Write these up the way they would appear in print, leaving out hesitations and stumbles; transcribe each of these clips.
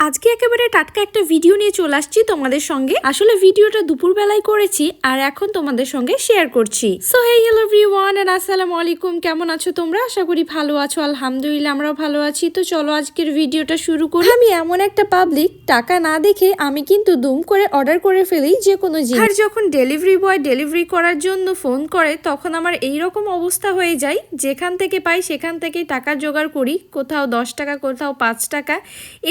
আজকে একেবারে টাটকা একটা ভিডিও নিয়ে চলে আসছি তোমাদের সঙ্গে। আসলে ভিডিওটা দুপুর বেলায় করেছি আর এখন তোমাদের সঙ্গে শেয়ার করছি। So hey hello everyone and আসসালামু আলাইকুম, কেমন আছো তোমরা? আশা করি ভালো আছো। আলহামদুলিল্লাহ আমরাও ভালো আছি। তো চলো আজকের ভিডিওটা শুরু করি। আমি এমন একটা পাবলিক, টাকা না দেখে আমি কিন্তু দুম করে অর্ডার করে ফেলি যে কোনো জিনিস। আর যখন ডেলিভারি বয় ডেলিভারি করার জন্য ফোন করে তখন আমার এইরকম অবস্থা হয়ে যায়, যেখান থেকে পাই সেখান থেকেই টাকা জোগাড় করি। কোথাও 10 টাকা, কোথাও 5 টাকা,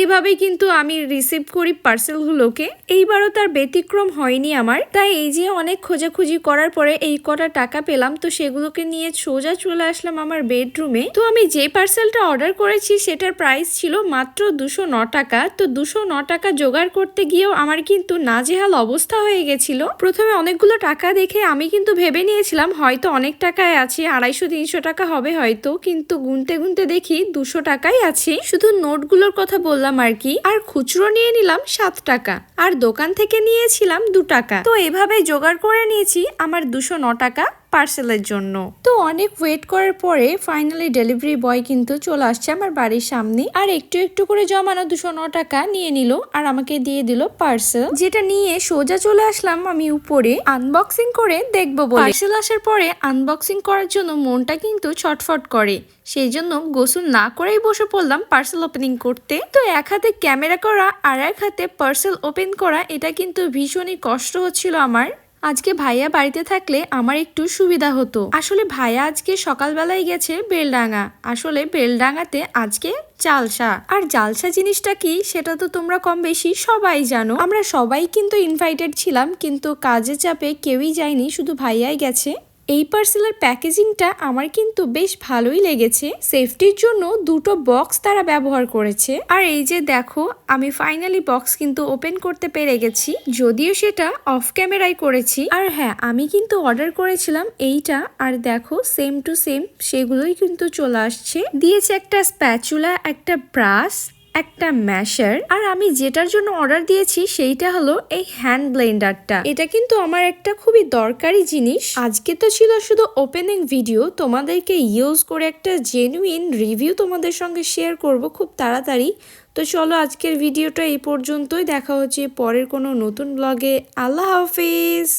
এইভাবেই কিন্তু আমি রিসিভ করি পার্সেলগুলোকে। এইবারও তার ব্যতিক্রম হয়নি আমার। তাই এই যে অনেক খোঁজাখুঁজি করার পরে এই কটা টাকা পেলাম, তো সেগুলোকে নিয়ে সোজা চলে আসলাম আমার বেডরুমে। তো আমি যে পার্সেলটা অর্ডার করেছি সেটার প্রাইস ছিল মাত্র 209 টাকা। তো 209 টাকা জোগাড় করতে গিয়েও আমার কিন্তু নাজেহাল অবস্থা হয়ে গেছিল। প্রথমে অনেকগুলো টাকা দেখে আমি কিন্তু ভেবে নিয়েছিলাম হয়তো অনেক টাকায় আছে, 250-300 টাকা হবে হয়তো, কিন্তু গুনতে গুনতে দেখি 200 টাকাই আছে। শুধু নোটগুলোর কথা বললাম আর কি। আর খুচরো নিয়ে নিলাম 7 টাকা আর দোকান থেকে নিয়েছিলাম 2 টাকা। তো এভাবে জোগাড় করে নিয়েছি আমার 209 টাকা পার্সেলের জন্য। তো অনেক ওয়েট করার পরে ফাইনালি ডেলিভারি বয় কিন্তু চলে আসছে আমার বাড়ির সামনে আর একটু একটু করে জমানো 209 টাকা নিয়ে নিল আর আমাকে দিয়ে দিল পার্সেল, যেটা নিয়ে সোজা চলে আসলাম আমি উপরে আনবক্সিং করে দেখবো বলে। পার্সেল আসার পরে আনবক্সিং করার জন্য মনটা কিন্তু ছটফট করে, সেই জন্য গোসল না করেই বসে পড়লাম পার্সেল ওপেনিং করতে। তো এক হাতে ক্যামেরা করা আর এক হাতে পার্সেল ওপেন করা, এটা কিন্তু ভীষণই কষ্ট হচ্ছিল আমার। আজকে ভাইয়া বাড়িতে থাকলে আমার একটু সুবিধা হতো। আসলে ভাইয়া আজকে সকালবেলায় গেছে বেলডাঙ্গা। আসলে বেলডাঙ্গাতে আজকে জালসা। আর জালসা জিনিসটা কি সেটা তো তোমরা কম বেশি সবাই জানো। আমরা সবাই কিন্তু ইনভাইটেড ছিলাম, কিন্তু কাজের চাপে কেউই যায়নি, শুধু ভাইয়াই গেছে। এই পার্সেলের প্যাকেজিংটা আমার কিন্তু বেশ ভালোই লেগেছে। সেফটির জন্য দুটো বক্স তারা ব্যবহার করেছে। আর এই যে দেখো, আমি ফাইনালি বক্স কিন্তু ওপেন করতে পেরে গেছি, যদিও সেটা অফ ক্যামেরায় করেছি। আর হ্যাঁ, আমি কিন্তু অর্ডার করেছিলাম এইটা, আর দেখো সেম টু সেম সেগুলোই কিন্তু চলে আসছে। দিয়েছে একটা স্প্যাচুলা, একটা ব্রাশ, একটা ম্যাশার। আর আমি যেটার জন্য অর্ডার দিয়েছি সেইটা হলো এই হ্যান্ড ব্লেন্ডারটা। এটা কিন্তু আমার একটা খুবই দরকারি জিনিস। আজকে তো ছিল শুধু ওপেনিং ভিডিও, তোমাদেরকে ইউজ করে একটা জেনুইন রিভিউ তোমাদের সঙ্গে শেয়ার করব খুব তাড়াতাড়ি। তো চলো আজকের ভিডিওটা এই পর্যন্তই, দেখা হচ্ছে পরের কোনো নতুন ব্লগে। আল্লাহ হাফিজ।